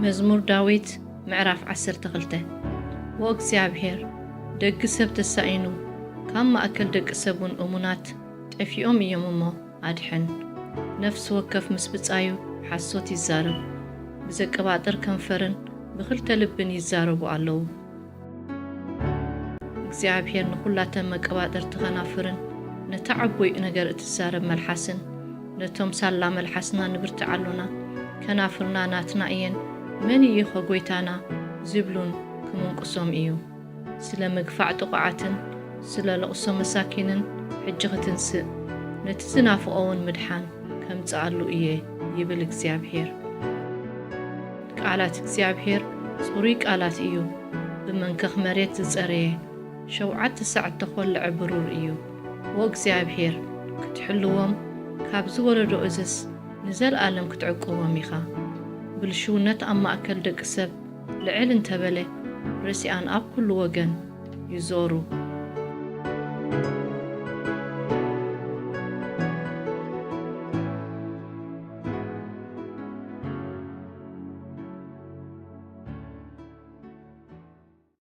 መዝሙር ዳዊት ምዕራፍ 12 ወእግዚአብሔር ደግ ሰብ ተሳኢኑ ካብ ማእከል ደቂ ሰቡን እሙናት ጠፊኦም እዮም እሞ ኣድሕን ነፍሲ ወከፍ ምስ ብጻዩ ሓሶት ይዛረብ ብዘቀባጥር ከንፈርን ብኽልተ ልብን ይዛረቡ ኣለዉ እግዚአብሔር ንኹላተን መቀባጥርቲ ኸናፍርን ነታ ዓቦይ ነገር እትዛረብ መልሓስን ነቶም ሳላ መልሓስና ንብርትዓሉና ከናፍርና ናትና እየን መን እዩ ኸጎይታና ዝብሉን ክምንቅሶም እዩ ስለ ምግፋዕ ጥቑዓትን ስለ ለቕሶ መሳኪንን ሕጂ ክትንስእ ነቲ ዝናፍቖውን ምድሓን ከምጽኣሉ እየ ይብል እግዚአብሔር። ቃላት እግዚአብሔር ጽሩይ ቃላት እዩ ብመንከኽ መሬት ዝጸረየ 7 ሰዓት ተኾልዐ ብሩር እዩ ወእግዚአብሔር ክትሕልዎም ካብ ዝወለዶ እዝስ ንዘለኣለም ክትዕቅቦም ኢኻ ብልሽውነት ኣብ ማእከል ደቂ ሰብ ልዕል እንተበለ ርስያን ኣብ ኩሉ ወገን ይዞሩ